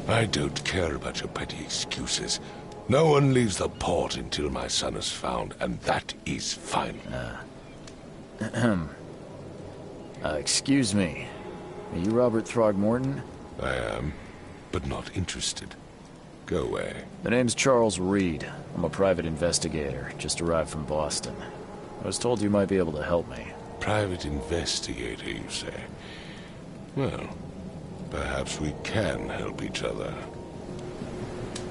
I don't care about your petty excuses. No one leaves the port until my son is found, and that is final. Excuse me. Are you Robert Throgmorton? I am, but not interested. Go away. The name's Charles Reed. I'm a private investigator, just arrived from Boston. I was told you might be able to help me. Private investigator, you say? Well, perhaps we can help each other.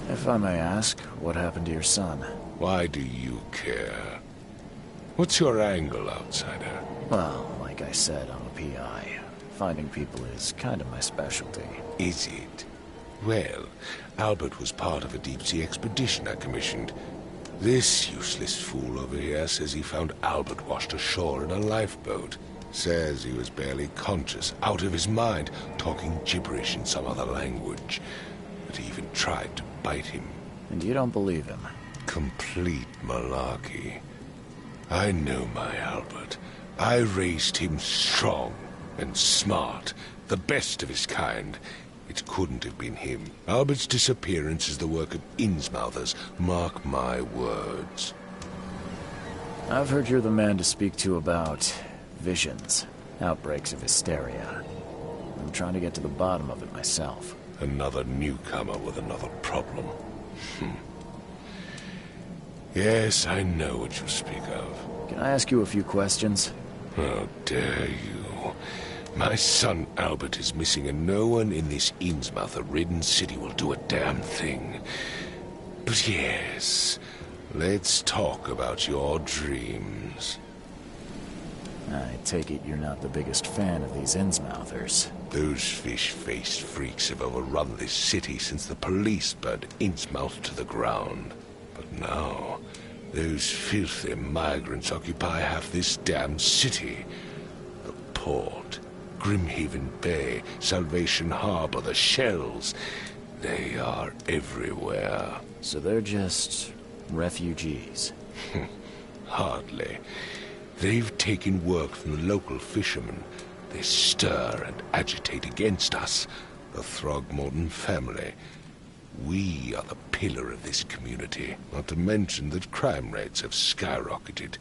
If I may ask, what happened to your son? Why do you care? What's your angle, outsider? Well, like I said, I'm a PI. Finding people is kind of my specialty. Is it? Well, Albert was part of a deep-sea expedition I commissioned. This useless fool over here says he found Albert washed ashore in a lifeboat. Says he was barely conscious, out of his mind, talking gibberish in some other language. That he even tried to bite him. And you don't believe him? Complete malarkey. I know my Albert. I raised him strong and smart, the best of his kind. It couldn't have been him. Albert's disappearance is the work of Innsmouthers. Mark my words. I've heard you're the man to speak to about visions, outbreaks of hysteria. I'm trying to get to the bottom of it myself. Another newcomer with another problem. Yes, I know what you speak of. Can I ask you a few questions? How dare you? My son Albert is missing, and no one in this Innsmouther-ridden city will do a damn thing. But yes, let's talk about your dreams. I take it you're not the biggest fan of these Innsmouthers. Those fish-faced freaks have overrun this city since the police burned Innsmouth to the ground. But now, those filthy migrants occupy half this damn city. The port, Grimhaven Bay, Salvation Harbor, the shells. They are everywhere. So they're just refugees? Hardly. They've taken work from the local fishermen. They stir and agitate against us, the Throgmorton family. We are the pillar of this community, not to mention that crime rates have skyrocketed.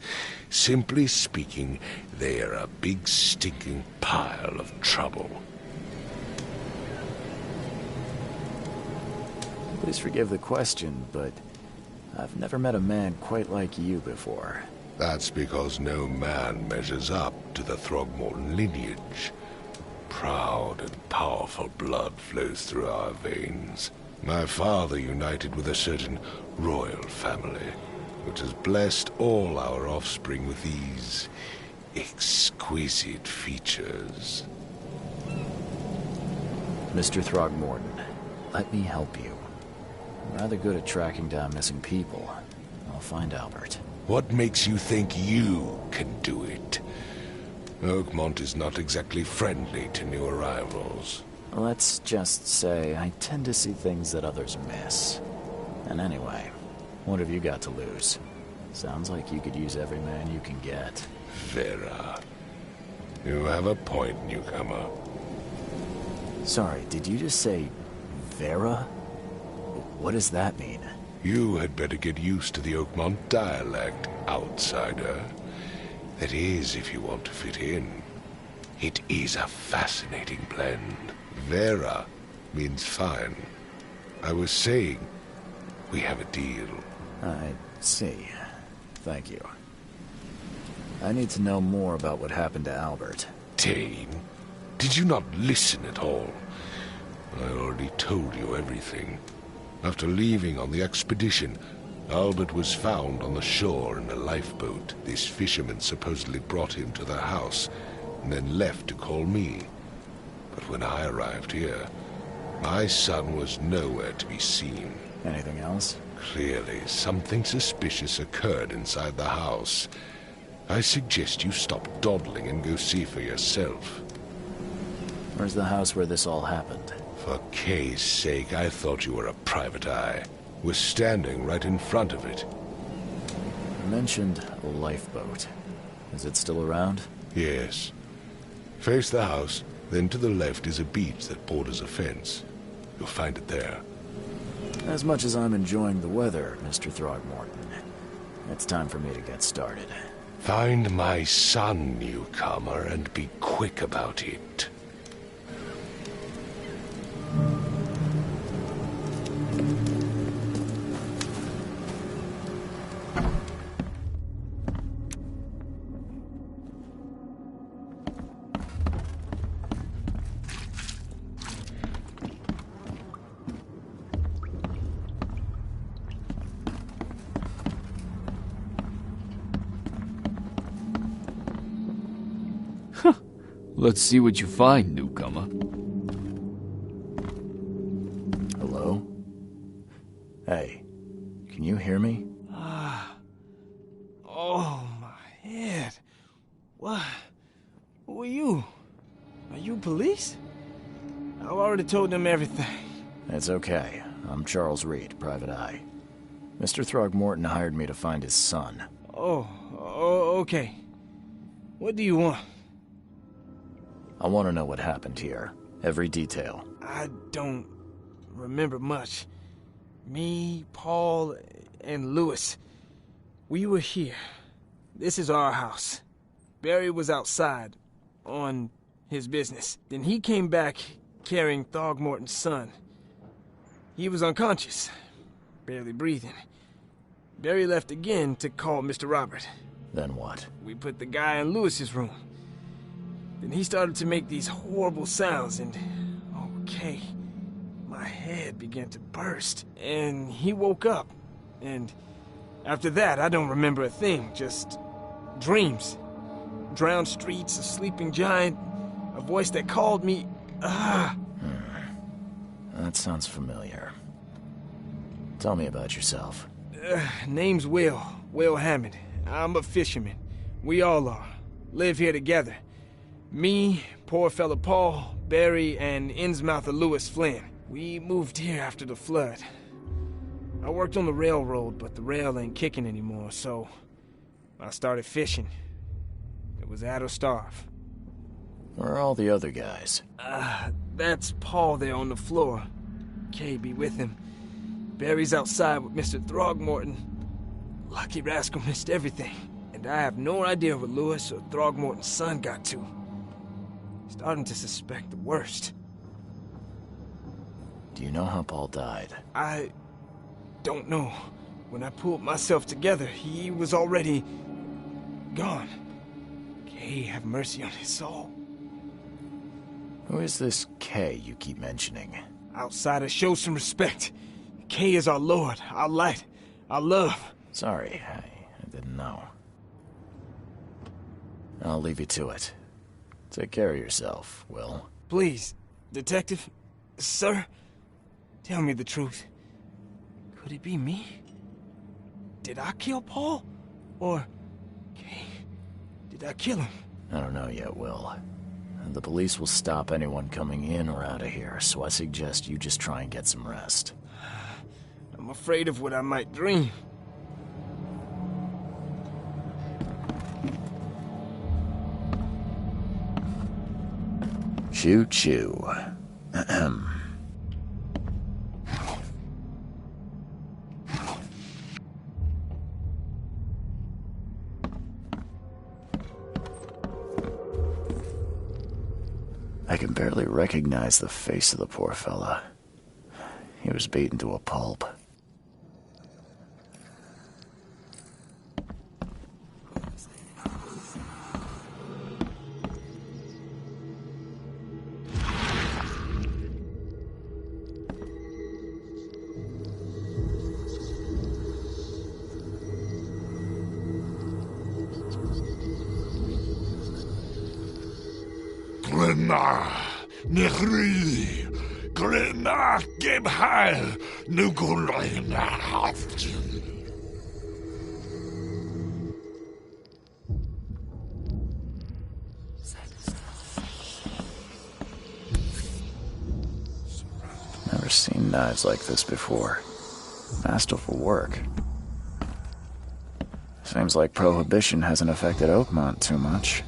Simply speaking, they are a big stinking pile of trouble. Please forgive the question, but I've never met a man quite like you before. That's because no man measures up to the Throgmorton lineage. Proud and powerful blood flows through our veins. My father united with a certain royal family, which has blessed all our offspring with these exquisite features. Mr. Throgmorton, let me help you. I'm rather good at tracking down missing people. I'll find Albert. What makes you think you can do it? Oakmont is not exactly friendly to new arrivals. Let's just say I tend to see things that others miss. And anyway, what have you got to lose? Sounds like you could use every man you can get. Vera. You have a point, newcomer. Sorry, did you just say Vera? What does that mean? You had better get used to the Oakmont dialect, outsider. That is, if you want to fit in. It is a fascinating blend. Vera means fine. I was saying, we have a deal. I see. Thank you. I need to know more about what happened to Albert. Dane, did you not listen at all? I already told you everything. After leaving on the expedition, Albert was found on the shore in a lifeboat. This fisherman supposedly brought him to the house, and then left to call me. But when I arrived here, my son was nowhere to be seen. Anything else? Clearly, something suspicious occurred inside the house. I suggest you stop dawdling and go see for yourself. Where's the house where this all happened? For Kay's sake, I thought you were a private eye. We're standing right in front of it. You mentioned a lifeboat. Is it still around? Yes. Face the house, then to the left is a beach that borders a fence. You'll find it there. As much as I'm enjoying the weather, Mr. Throgmorton, it's time for me to get started. Find my son, newcomer, and be quick about it. Let's see what you find, newcomer. Hello? Hey, can you hear me? Oh, my head. What? Who are you? Are you police? I've already told them everything. It's okay. I'm Charles Reed, Private Eye. Mr. Throgmorton hired me to find his son. Oh, okay. What do you want? I want to know what happened here. Every detail. I don't remember much. Me, Paul, and Lewis. We were here. This is our house. Barry was outside, on his business. Then he came back carrying Throgmorton's son. He was unconscious, barely breathing. Barry left again to call Mr. Robert. Then what? We put the guy in Lewis's room. Then he started to make these horrible sounds and... okay. My head began to burst. And he woke up. And after that, I don't remember a thing. Just dreams. Drowned streets, a sleeping giant, a voice that called me... That sounds familiar. Tell me about yourself. Name's Will. Will Hammond. I'm a fisherman. We all are. Live here together. Me, poor fella Paul, Barry, and Innsmouther Lewis Flynn. We moved here after the flood. I worked on the railroad, but the rail ain't kicking anymore, so I started fishing. It was add or starve. Where are all the other guys? That's Paul there on the floor. Kay be with him. Barry's outside with Mr. Throgmorton. Lucky rascal missed everything. And I have no idea what Lewis or Throgmorton's son got to. Starting to suspect the worst. Do you know how Paul died? I don't know. When I pulled myself together, he was already gone. Kay have mercy on his soul. Who is this Kay you keep mentioning? Outsiders, show some respect. Kay is our lord, our light, our love. Sorry, I didn't know. I'll leave you to it. Take care of yourself, Will. Please, detective, sir, tell me the truth. Could it be me? Did I kill Paul? Or, Kay, did I kill him? I don't know yet, Will. The police will stop anyone coming in or out of here, so I suggest you just try and get some rest. I'm afraid of what I might dream. Choo-choo. Ahem. I can barely recognize the face of the poor fella. He was beaten to a pulp. Glenna, Nechri, Glenna, Gebhal, Nugulena Haftin. Never seen knives like this before. Masterful work. Seems like Prohibition hasn't affected Oakmont too much.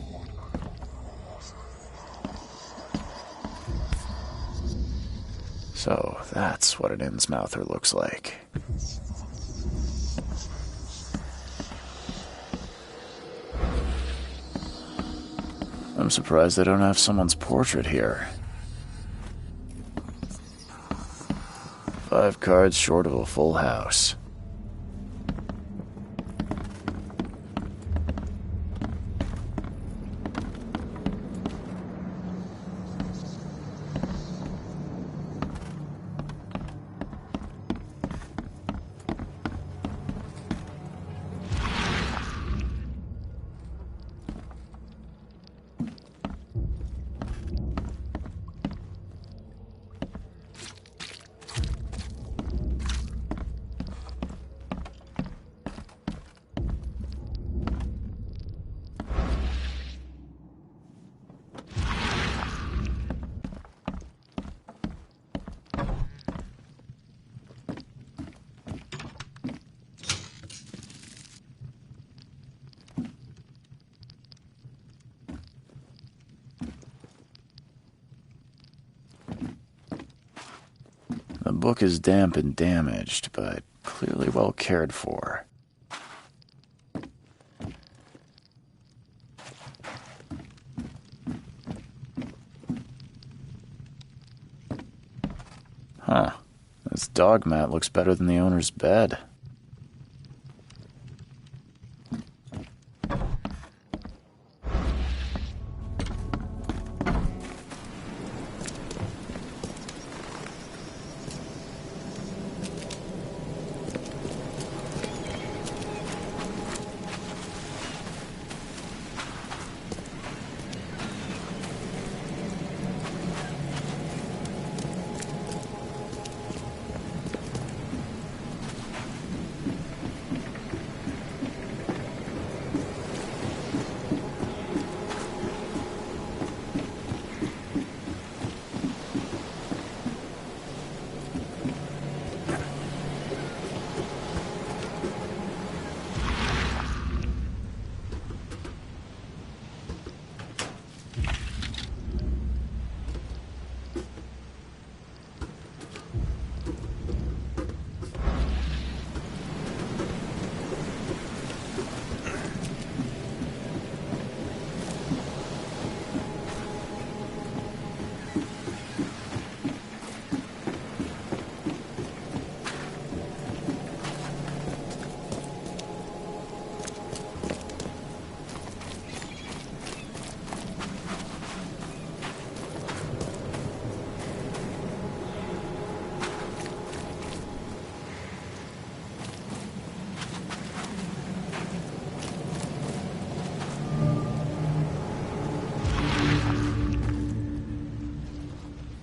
So that's what an Innsmouther looks like. I'm surprised they don't have someone's portrait here. 5 cards short of a full house. The book is damp and damaged, but clearly well cared for. Huh. This dog mat looks better than the owner's bed.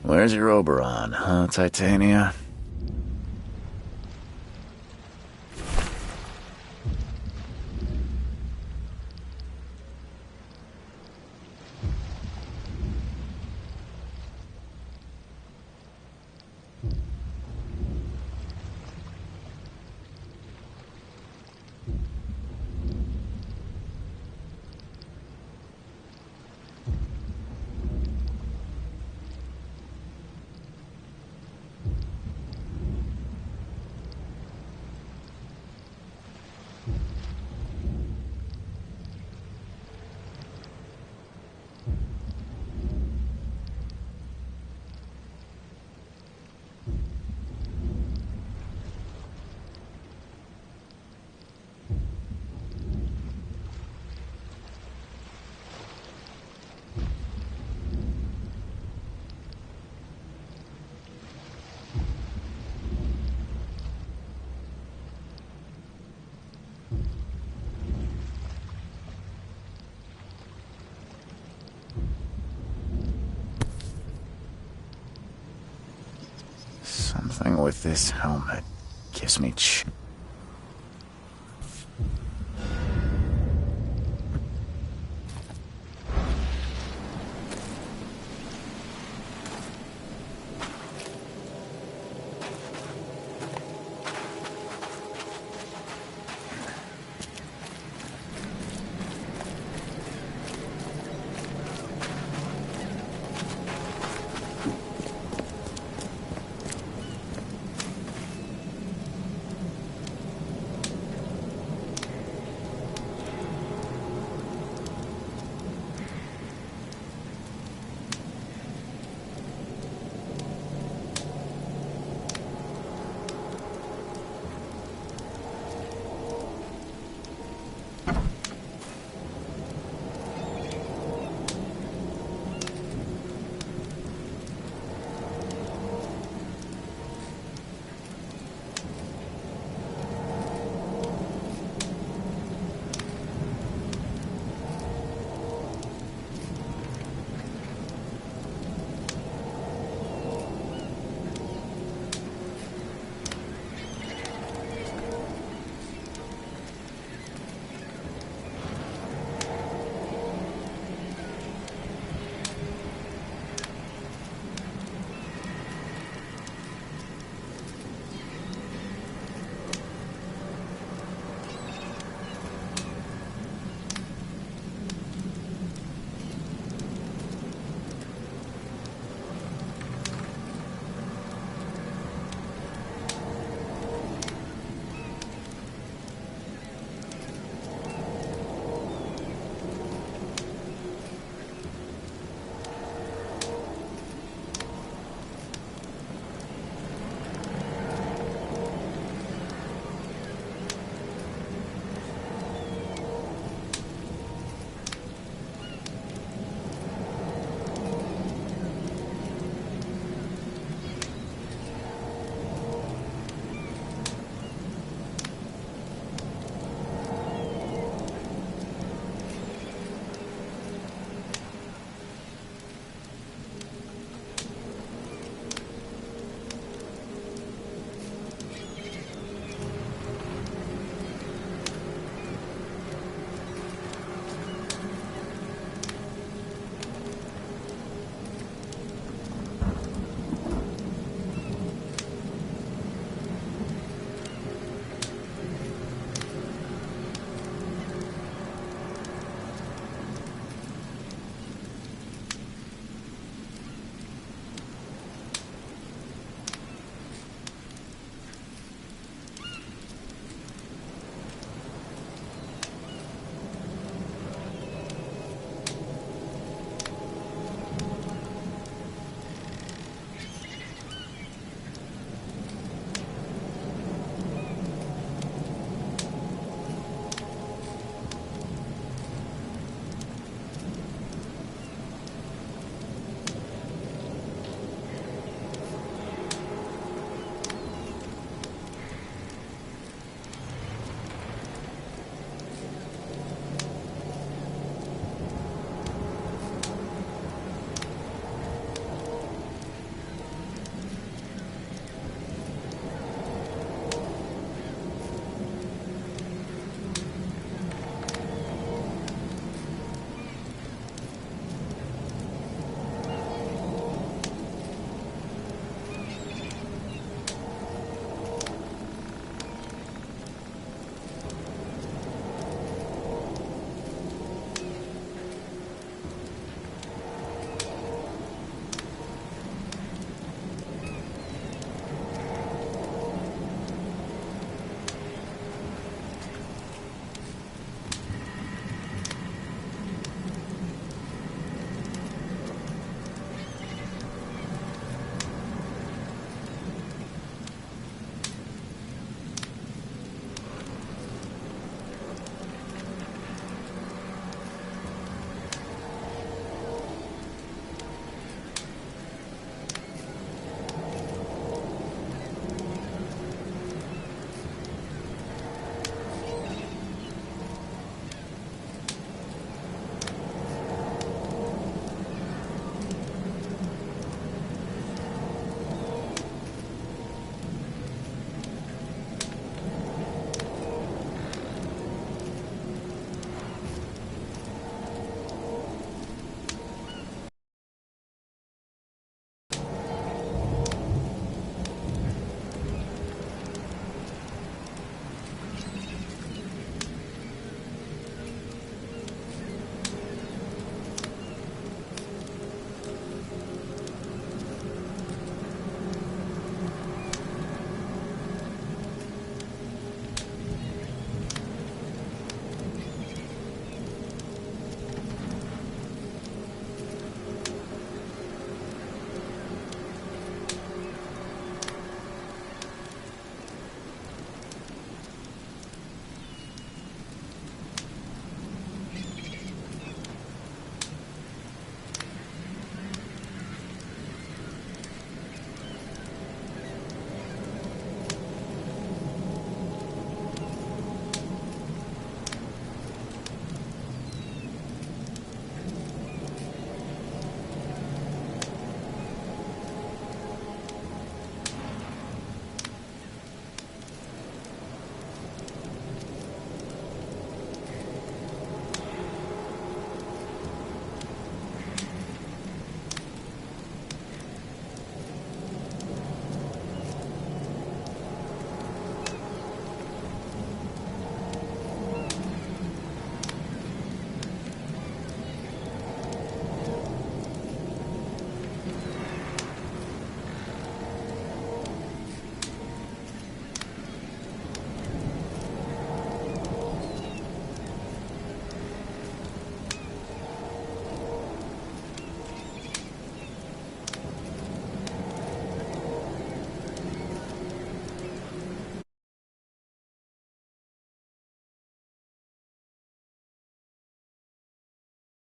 Where's your Oberon, huh, Titania? Something with this helmet gives me